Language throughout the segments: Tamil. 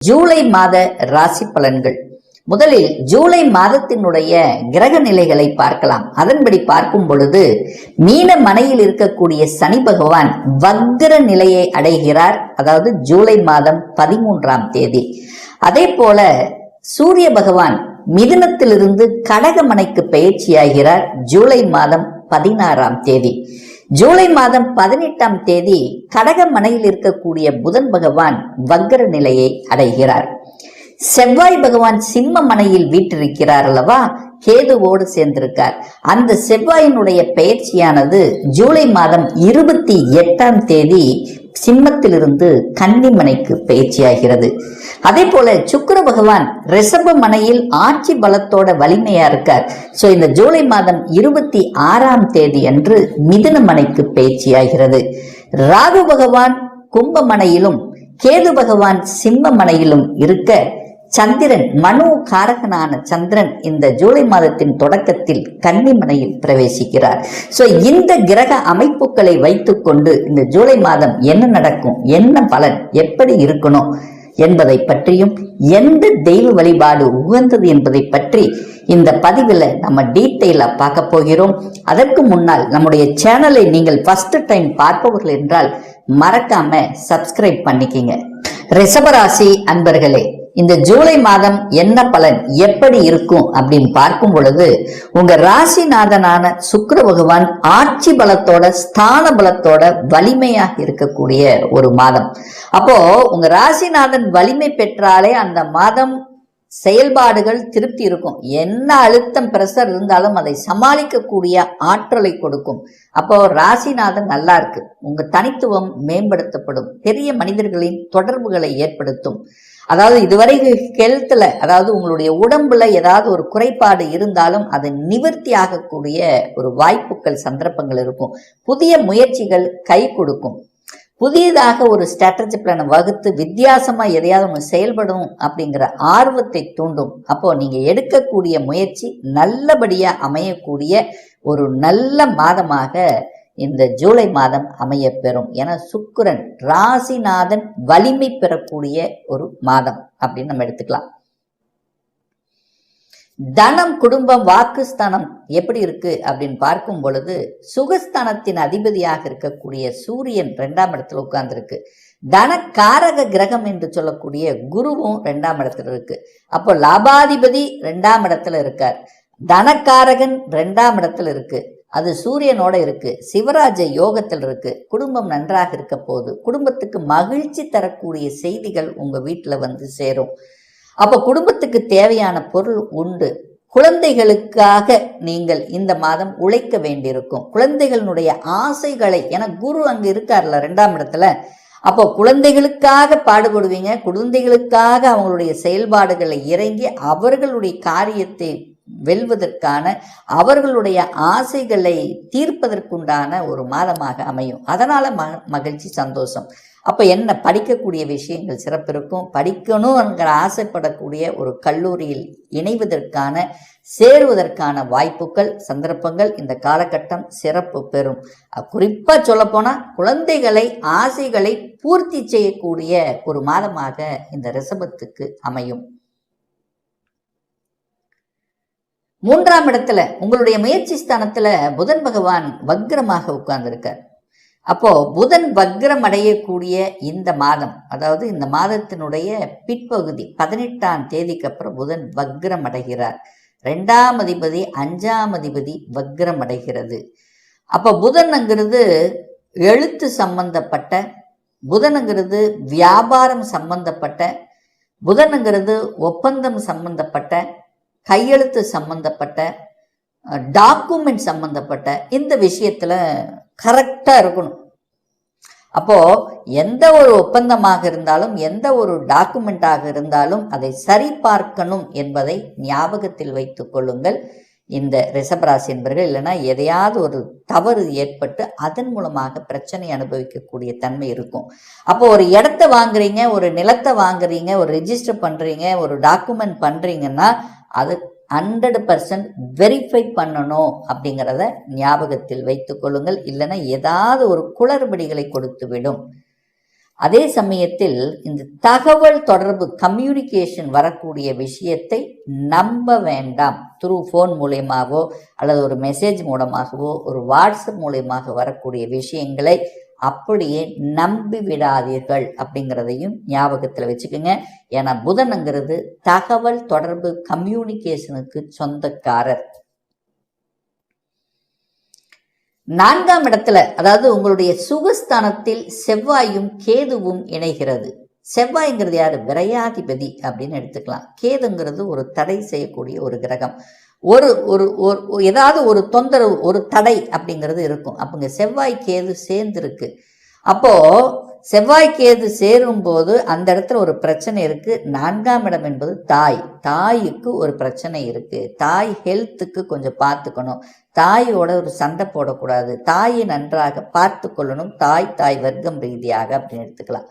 ஜூலை மாத ராசி பலன்கள். முதலில் ஜூலை மாதத்தினுடைய கிரக நிலைகளை பார்க்கலாம். அதன்படி பார்க்கும் பொழுது மீன மனையில் இருக்கக்கூடிய சனி பகவான் வக்ர நிலையை அடைகிறார். அதாவது ஜூலை மாதம் 13ஆம் தேதி. அதே போல சூரிய பகவான் மிதுனத்திலிருந்து கடகமனைக்கு பயிற்சியாகிறார் ஜூலை மாதம் 16ஆம் தேதி. ஜூலை மாதம் 18ஆம் தேதி கடகமனையில் இருக்கக்கூடிய புதன் பகவான் வக்ர நிலையை அடைகிறார். செவ்வாய் பகவான் சிம்ம மனையில் வீற்றிருக்கிறார் அல்லவா, கேதுவோடு சேர்ந்திருக்கார். அந்த செவ்வாயினுடைய பெயர்ச்சியானது ஜூலை மாதம் 28ஆம் தேதி சிம்மத்திலிருந்து கன்னிமனைக்கு பயிற்சியாகிறது. அதே போல சுக்கிர பகவான் ரிஷப மனையில் ஆட்சி பலத்தோட வலிமையா இருக்கார். சோ இந்த ஜூலை மாதம் 26ஆம் தேதி அன்று மிதுன மனைக்கு பயிற்சியாகிறது. ராகு பகவான் கும்பமனையிலும் கேது பகவான் சிம்ம மனையிலும் இருக்க, சந்திரன் மனு காரகனான சந்திரன் இந்த ஜூலை மாதத்தின் தொடக்கத்தில் கன்னிமனையில் பிரவேசிக்கிறார். சோ இந்த கிரக அமைப்புகளை வைத்துக் கொண்டு இந்த ஜூலை மாதம் என்ன நடக்கும், என்ன பலன், எப்படி இருக்கணும் என்பதை பற்றியும் எந்த தெய்வ வழிபாடு உகந்தது என்பதை பற்றி இந்த பதிவில் நம்ம டீட்டெயிலா பார்க்க போகிறோம். அதற்கு முன்னால் நம்முடைய சேனலை நீங்கள் ஃபர்ஸ்ட் டைம் பார்ப்பவர்கள் என்றால் மறக்காம சப்ஸ்கிரைப் பண்ணிக்கிங்க. ரிஷபராசி அன்பர்களே, இந்த ஜூலை மாதம் என்ன பலன் எப்படி இருக்கும் அப்படின்னு பார்க்கும் பொழுது, உங்க ராசிநாதனான சுக்கிர பகவான் ஆட்சி பலத்தோட ஸ்தான பலத்தோட வலிமையாக இருக்கக்கூடிய ஒரு மாதம். அப்போ உங்க ராசிநாதன் வலிமை பெற்றாலே அந்த மாதம் செயல்பாடுகள் திருப்தி இருக்கும். என்ன அழுத்தம் பிரஷர் இருந்தாலும் அதை சமாளிக்கக்கூடிய ஆற்றலை கொடுக்கும். அப்போ ராசிநாதன் நல்லா இருக்கு, உங்க தனித்துவம் மேம்படுத்தப்படும். பெரிய மனிதர்களின் தொடர்புகளை ஏற்படுத்தும். அதாவது இதுவரை ஹெல்த்ல, அதாவது உங்களுடைய உடம்புல ஏதாவது ஒரு குறைபாடு இருந்தாலும் அது நிவர்த்தி ஆகக்கூடிய ஒரு வாய்ப்புகள் சந்தர்ப்பங்கள் இருக்கும். புதிய முயற்சிகள் கை கொடுக்கும். புதியதாக ஒரு ஸ்ட்ராட்டஜி பிளானை வகுத்து வித்தியாசமா எதையாவது ஒன்று செயல்படும் அப்படிங்கிற ஆர்வத்தை தூண்டும். அப்போ நீங்க எடுக்கக்கூடிய முயற்சி நல்லபடியா அமையக்கூடிய ஒரு நல்ல மாதமாக இந்த ஜூலை மாதம் அமைய பெறும். என சுக்கிரன் ராசிநாதன் வலிமை பெறக்கூடிய ஒரு மாதம் அப்படின்னு நம்ம எடுத்துக்கலாம். தனம், குடும்பம், வாக்குஸ்தானம் எப்படி இருக்கு அப்படின்னு பார்க்கும் பொழுது, சுகஸ்தானத்தின் அதிபதியாக இருக்கக்கூடிய சூரியன் 2ஆம் இடத்துல உட்கார்ந்து இருக்கு. தனக்காரக கிரகம் என்று சொல்லக்கூடிய குருவும் 2ஆம் இடத்துல இருக்கு. அப்போ லாபாதிபதி 2ஆம் இடத்துல இருக்கார். தனக்காரகன் 2ஆம் இடத்துல இருக்கு. அது சூரியனோட இருக்கு. சிவராஜ யோகத்தில் இருக்கு. குடும்பம் நன்றாக இருக்க போகுது. குடும்பத்துக்கு மகிழ்ச்சி தரக்கூடிய செய்திகள் உங்க வீட்டுல வந்து சேரும். அப்ப குடும்பத்துக்கு தேவையான பொருள் உண்டு. குழந்தைகளுக்காக நீங்கள் இந்த மாதம் உழைக்க வேண்டியிருக்கும். குழந்தைகளுடைய ஆசைகளை, என குரு அங்க இருக்கார்ல 2ஆம் இடத்துல, அப்போ குழந்தைகளுக்காக பாடுபடுவீங்க. குழந்தைகளுக்காக அவங்களுடைய செயல்பாடுகளை இறங்கி அவர்களுடைய காரியத்தை வெல்வதற்கான, அவர்களுடைய ஆசைகளை தீர்ப்பதற்குண்டான ஒரு மாதமாக அமையும். அதனால மகிழ்ச்சி, சந்தோஷம். அப்ப என்ன, படிக்கக்கூடிய விஷயங்கள் சிறப்பு இருக்கும். படிக்கணும்ங்கிற ஆசைப்படக்கூடிய ஒரு கல்லூரியில் இணைவதற்கான, சேருவதற்கான வாய்ப்புகள், சந்தர்ப்பங்கள் இந்த காலகட்டம் சிறப்பு பெறும். குறிப்பா சொல்ல போனா குழந்தைகளை ஆசைகளை பூர்த்தி செய்யக்கூடிய ஒரு மாதமாக இந்த ரிஷபத்துக்கு அமையும். 3ஆம் இடத்துல உங்களுடைய முயற்சி ஸ்தானத்துல புதன் பகவான் வக்ரமாக உட்கார்ந்திருக்கார். அப்போ புதன் வக்ரம் அடையக்கூடிய இந்த மாதம், அதாவது இந்த மாதத்தினுடைய பிற்பகுதி 18ஆம் தேதிக்கு அப்புறம் புதன் வக்ரம் அடைகிறார். 2ஆம் அதிபதி 5ஆம் அதிபதி வக்ரம் அடைகிறது. அப்போ புதன்ங்கிறது எழுத்து சம்பந்தப்பட்ட, புதன்ங்கிறது வியாபாரம் சம்பந்தப்பட்ட, புதன்ங்கிறது ஒப்பந்தம் சம்பந்தப்பட்ட, கையெழுத்து சம்பந்தப்பட்ட, டாக்குமெண்ட் சம்பந்தப்பட்ட இந்த விஷயத்துல கரெக்டா இருக்கணும். அப்போ எந்த ஒரு ஒப்பந்தமாக இருந்தாலும், எந்த ஒரு டாக்குமெண்டாக இருந்தாலும் அதை சரி பார்க்கணும் என்பதை ஞாபகத்தில் வைத்துக் கொள்ளுங்கள் இந்த ரிஷபராசி என்பர்கள். இல்லைன்னா எதையாவது ஒரு தவறு ஏற்பட்டு அதன் மூலமாக பிரச்சனை அனுபவிக்கக்கூடிய தன்மை இருக்கும். அப்போ ஒரு இடத்த வாங்குறீங்க, ஒரு நிலத்தை வாங்குறீங்க, ஒரு ரெஜிஸ்டர் பண்றீங்க, ஒரு டாக்குமெண்ட் பண்றீங்கன்னா அது 100% வெரிஃபை பண்ணணும் அப்படிங்கிறத ஞாபகத்தில் வைத்துக் கொள்ளுங்கள். இல்லைன்னா ஏதாவது ஒரு குளறுபடிகளை கொடுத்து விடும். அதே சமயத்தில் இந்த தகவல் தொடர்பு கம்யூனிகேஷன் வரக்கூடிய விஷயத்தை நம்ப வேண்டாம். த்ரூ ஃபோன் மூலயமாவோ அல்லது ஒரு மெசேஜ் மூலமாகவோ ஒரு வாட்ஸ்அப் மூலயமாக வரக்கூடிய விஷயங்களை அப்படியே நம்பி விடாதீர்கள் அப்படிங்கிறதையும் ஞாபகத்தில் வச்சுக்கோங்க. ஏன்னா புதன்ங்கிறது தகவல் தொடர்பு கம்யூனிகேஷனுக்கு சொந்தக்காரர். 4ஆம் இடத்துல, அதாவது உங்களுடைய சுகஸ்தானத்தில் செவ்வாயும் கேதுவும் இணைகிறது. செவ்வாய்ங்கிறது யாரு? விரையாதிபதி அப்படின்னு எடுத்துக்கலாம். கேதுங்கிறது ஒரு தடை செய்யக்கூடிய ஒரு கிரகம். ஒரு ஒரு ஏதாவது ஒரு தொந்தரவு, ஒரு தடை அப்படிங்கிறது இருக்கும். அப்போங்க செவ்வாய் கேது சேர்ந்துருக்கு. அப்போ செவ்வாய் கேது சேரும் போது அந்த இடத்துல ஒரு பிரச்சனை இருக்கு. 4ஆம் இடம் என்பது தாய்க்கு ஒரு பிரச்சனை இருக்கு. தாய் ஹெல்த்துக்கு கொஞ்சம் பார்த்துக்கணும். தாயோட ஒரு சண்டை போடக்கூடாது. தாயை நன்றாக பார்த்து கொள்ளணும். தாய் வர்க்கம் ரீதியாக அப்படின்னு எடுத்துக்கலாம்.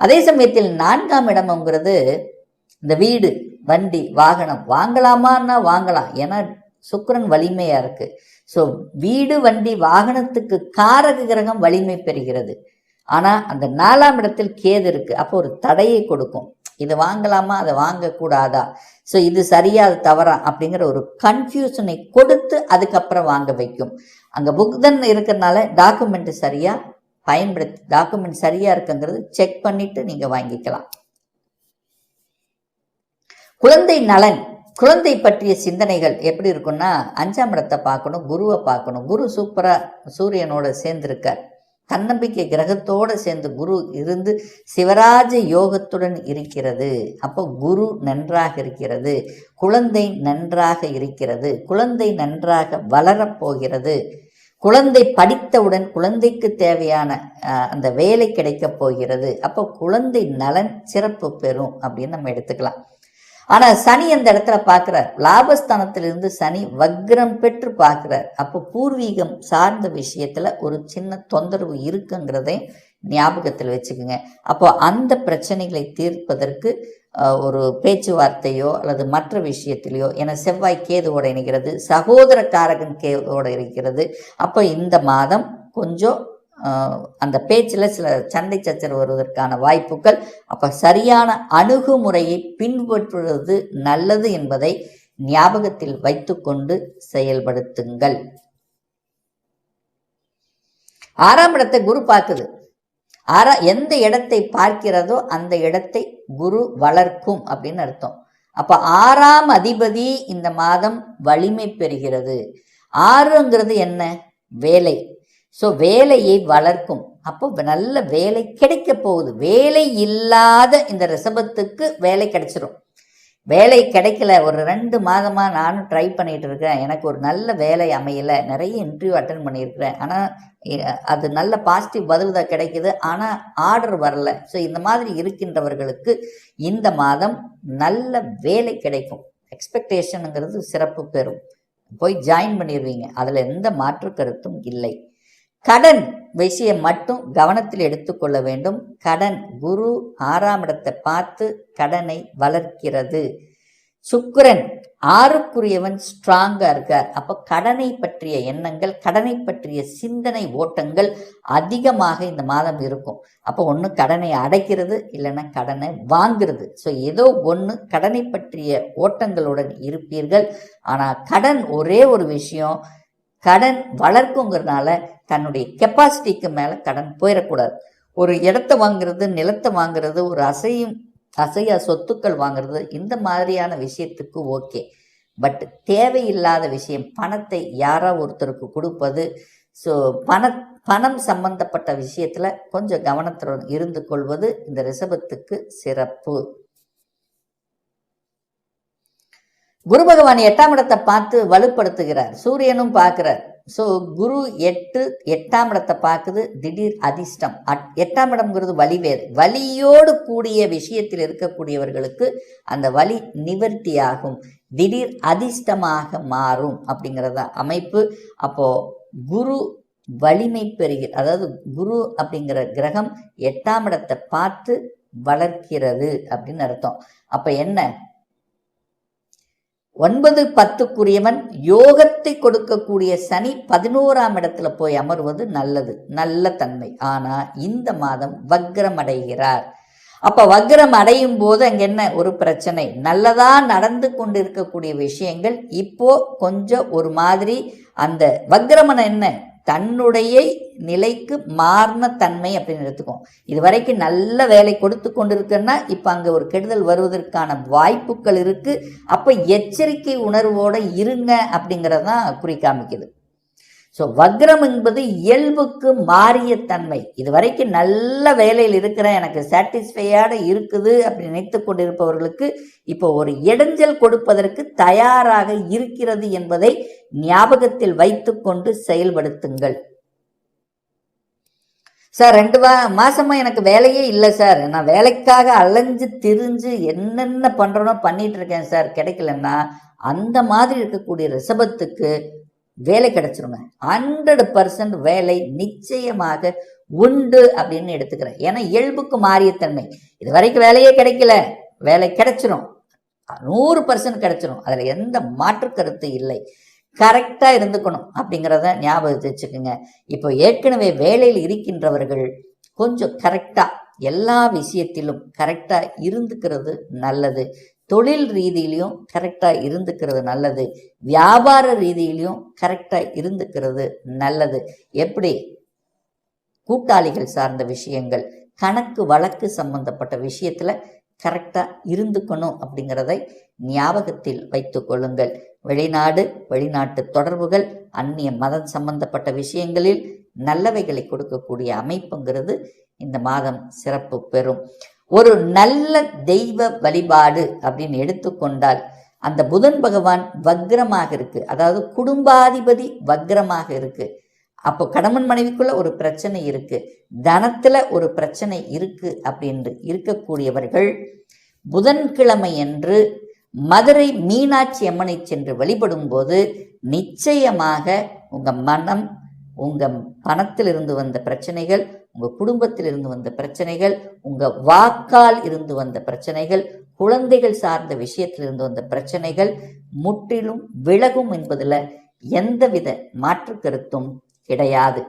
அதே சமயத்தில் 4ஆம் இடம்ங்கிறது இந்த வீடு, வண்டி, வாகனம் வாங்கலாமான்னா வாங்கலாம். ஏன்னா சுக்கிரன் வலிமையா இருக்கு. ஸோ வீடு, வண்டி, வாகனத்துக்கு காரக கிரகம் வலிமை பெறுகிறது. ஆனா அந்த 4ஆம் இடத்தில் கேது இருக்கு. அப்போ ஒரு தடையை கொடுக்கும். இதை வாங்கலாமா, அதை வாங்கக்கூடாதா, ஸோ இது சரியா அது தவறா அப்படிங்கிற ஒரு கன்ஃபியூஷனை கொடுத்து அதுக்கப்புறம் வாங்க வைக்கும். அங்க புதன் இருக்கிறதுனால டாக்குமெண்ட் சரியா பயன்படுத்தி, டாக்குமெண்ட் சரியா இருக்குங்கிறது செக் பண்ணிட்டு நீங்க வாங்கிக்கலாம். குழந்தை நலன், குழந்தை பற்றிய சிந்தனைகள் எப்படி இருக்குன்னா, 5ஆம் இடத்தை பார்க்கணும், குருவை பார்க்கணும். குரு சூப்பரா சூரியனோட சேர்ந்திருக்கார். தன்னம்பிக்கை கிரகத்தோடு சேர்ந்து குரு இருந்து சிவராஜ யோகத்துடன் இருக்கிறது. அப்போ குரு நன்றாக இருக்கிறது, குழந்தை நன்றாக இருக்கிறது, குழந்தை நன்றாக வளரப்போகிறது. குழந்தை படித்தவுடன் குழந்தைக்கு தேவையான அந்த வேலை கிடைக்க போகிறது. அப்போ குழந்தை நலன் சிறப்பு பெறும் அப்படின்னு நம்ம எடுத்துக்கலாம். ஆனா சனி அந்த இடத்துல பார்க்கிறார். லாபஸ்தானத்திலிருந்து சனி வக்ரம் பெற்று பார்க்கிறார். அப்போ பூர்வீகம் சார்ந்த விஷயத்துல ஒரு சின்ன தொந்தரவு இருக்குங்கிறதை ஞாபகத்தில் வச்சுக்கோங்க. அப்போ அந்த பிரச்சனைகளை தீர்ப்பதற்கு ஒரு பேச்சுவார்த்தையோ அல்லது மற்ற விஷயத்திலையோ, என செவ்வாய் கேதுவோட இணைகிறது, சகோதர காரகன் கேதுவோட இருக்கிறது. அப்போ இந்த மாதம் கொஞ்சம் அந்த பேச்சில் சில சண்டை சச்சரவு வருவதற்கான வாய்ப்புகள். அப்ப சரியான அணுகுமுறையை பின்பற்றுவது நல்லது என்பதை ஞாபகத்தில் வைத்துக்கொண்டு செயல்படுத்துங்கள். 6ஆம் இடத்தை குரு பார்க்குது. எந்த இடத்தை பார்க்கிறதோ அந்த இடத்தை குரு வளர்க்கும் அப்படின்னு அர்த்தம். அப்ப 6ஆம் அதிபதி இந்த மாதம் வலிமை பெறுகிறது. 6ங்கிறது என்ன? வேலை. ஸோ வேலையை வளர்க்கும். அப்போ நல்ல வேலை கிடைக்க போகுது. வேலை இல்லாத இந்த ரிஷபத்துக்கு வேலை கிடைச்சிரும். வேலை கிடைக்கல, ஒரு 2 மாதமா நானும் ட்ரை பண்ணிட்டு இருக்கிறேன், எனக்கு ஒரு நல்ல வேலை அமையல, நிறைய இன்டர்வியூ அட்டன் பண்ணியிருக்கிறேன், ஆனால் அது நல்ல பாசிட்டிவ் பதில் தான் கிடைக்குது, ஆனால் ஆர்டர் வரல. ஸோ இந்த மாதிரி இருக்கின்றவர்களுக்கு இந்த மாதம் நல்ல வேலை கிடைக்கும். எக்ஸ்பெக்டேஷனுங்கிறது சிறப்பு பெறும். போய் ஜாயின் பண்ணிடுவீங்க, அதில் எந்த மாற்று கருத்தும் இல்லை. கடன் விஷயம் மட்டும் கவனத்தில் எடுத்துக்கொள்ள வேண்டும். கடன், குரு 6ஆம் இடத்தை பார்த்து கடனை வளர்க்கிறது. சுக்கிரன் 6க்குரியவன் ஸ்ட்ராங்கா இருக்கார். அப்போ கடனை பற்றிய எண்ணங்கள், கடனை பற்றிய சிந்தனை ஓட்டங்கள் அதிகமாக இந்த மாதம் இருக்கும். அப்போ ஒன்று கடனை அடைக்கிறது, இல்லைன்னா கடனை வாங்குறது. ஸோ ஏதோ ஒன்று கடனை பற்றிய ஓட்டங்களுடன் இருப்பீர்கள். ஆனால் கடன் ஒரே ஒரு விஷயம், கடன் வளர்க்குங்கிறதுனால தன்னுடைய கெப்பாசிட்டிக்கு மேலே கடன் போயிடக்கூடாது. ஒரு இடத்த வாங்குறது, நிலத்தை வாங்குறது, ஒரு அசையா சொத்துக்கள் வாங்குறது, இந்த மாதிரியான விஷயத்துக்கு ஓகே. பட் தேவையில்லாத விஷயம், பணத்தை யாரோ ஒருத்தருக்கு கொடுப்பது, ஸோ பணம் சம்பந்தப்பட்ட விஷயத்துல கொஞ்சம் கவனத்துடன் இருந்து கொள்வது இந்த ரிஷபத்துக்கு சிறப்பு. குரு பகவான் 8ஆம் இடத்தை பார்த்து வலுப்படுத்துகிறார். சூரியனும் பார்க்கிறார். ஸோ குரு 8ஆம் இடத்தை பார்க்குது. திடீர் அதிர்ஷ்டம். 8ஆம் இடம்ங்கிறது வலிவேறு. வலியோடு கூடிய விஷயத்தில் இருக்கக்கூடியவர்களுக்கு அந்த வலி நிவர்த்தி ஆகும், திடீர் அதிர்ஷ்டமாக மாறும் அப்படிங்கிறத அமைப்பு. அப்போ குரு வலிமை பெறுகிறது. அதாவது குரு அப்படிங்கிற கிரகம் 8ஆம் இடத்தை பார்த்து வளர்க்கிறது அப்படின்னு அர்த்தம். அப்ப என்ன? 9, 10க்குரியவன் யோகத்தை கொடுக்கக்கூடிய சனி 11ஆம் இடத்துல போய் அமர்வது நல்லது, நல்ல தன்மை. ஆனா இந்த மாதம் வக்ரம் அடைகிறார். அப்ப வக்ரம் அடையும் போது அங்க என்ன ஒரு பிரச்சனை, நல்லதா நடந்து கொண்டு இருக்கக்கூடிய விஷயங்கள் இப்போ கொஞ்சம் ஒரு மாதிரி அந்த வக்ரமன என்ன தன்னுடைய நிலைக்கு மாறின தன்மை அப்படின்னு எடுத்துக்கும். இது வரைக்கும் நல்ல வேலை கொடுத்து கொண்டிருக்குன்னா இப்ப அங்க ஒரு கெடுதல் வருவதற்கான வாய்ப்புகள் இருக்கு. அப்ப எச்சரிக்கை உணர்வோட இருங்க அப்படிங்கறதான் குறிக்காமிக்குது. ஸோ வக்ரம் என்பது இயல்புக்கு மாறிய தன்மை. இது வரைக்கும் நல்ல வேலையில் இருக்கிறேன், எனக்கு சாட்டிஸ்ஃபையோட இருக்குது அப்படி நினைத்து கொண்டிருப்பவர்களுக்கு இப்போ ஒரு இடைஞ்சல் கொடுப்பதற்கு தயாராக இருக்கிறது என்பதை ஞாபகத்தில் வைத்துக்கொண்டு செயல்படுத்துங்கள். சார் 2 மாசமா எனக்கு வேலையே இல்லை சார், நான் வேலைக்காக அலைஞ்சு திரிஞ்சு என்னென்ன பண்றேனோ பண்ணிட்டு இருக்கேன் சார், கிடைக்கலன்னா அந்த மாதிரி இருக்கக்கூடிய ரிஷபத்துக்கு வேலை கிடைச்சிருங்க. 100% வேலை நிச்சயமாக உண்டு அப்படின்னு எடுத்துக்கிறேன். ஏன்னா இயல்புக்கு மாறிய தன்மை. இது வரைக்கும் வேலையே கிடைக்கல, வேலை கிடைச்சிரும், 100% கிடைச்சிரும், அதுல எந்த மாற்று கருத்து இல்லை. கரெக்டா இருந்துக்கணும் அப்படிங்கிறத ஞாபகத்தை வச்சுக்கோங்க. இப்போ ஏற்கனவே வேலையில் இருக்கின்றவர்கள் கொஞ்சம் கரெக்டா எல்லா விஷயத்திலும் கரெக்டா இருந்துக்கிறது நல்லது. தொழில் ரீதியிலையும் கரெக்டா இருந்துக்கிறது நல்லது. வியாபார ரீதியிலையும் கரெக்டா இருந்துக்கிறது நல்லது. எப்படி கூட்டாளிகள் சார்ந்த விஷயங்கள், கணக்கு வழக்கு சம்பந்தப்பட்ட விஷயத்துல கரெக்டா இருந்துக்கணும் அப்படிங்கிறதை ஞாபகத்தில் வைத்துக் கொள்ளுங்கள். வெளிநாடு வெளிநாட்டு தொடர்புகள், அந்நிய மதம் சம்பந்தப்பட்ட விஷயங்களில் நல்லவைகளை கொடுக்கக்கூடிய அமைப்புங்கிறது இந்த மாதம் சிறப்பு பெறும். ஒரு நல்ல தெய்வ வழிபாடு அப்படின்னு எடுத்துக்கொண்டால் அந்த புதன் பகவான் வக்ரமாக இருக்கு, அதாவது குடும்பாதிபதி வக்ரமாக இருக்கு. அப்போ கணவன் மனைவிக்குள்ள ஒரு பிரச்சனை இருக்கு, தனத்துல ஒரு பிரச்சனை இருக்கு அப்படின்னு இருக்கக்கூடியவர்கள் புதன்கிழமை என்று மதுரை மீனாட்சி அம்மனை சென்று வழிபடும் போது நிச்சயமாக உங்க மனம், உங்க பணத்தில் இருந்து வந்த பிரச்சனைகள், உங்க குடும்பத்தில் இருந்து வந்த பிரச்சனைகள், உங்க வாக்கால் இருந்து வந்த பிரச்சனைகள், குழந்தைகள் சார்ந்த விஷயத்தில் இருந்து வந்த பிரச்சனைகள் முற்றிலும் விலகும் என்பதுல எந்தவித மாற்று கருத்தும் கிடையாது.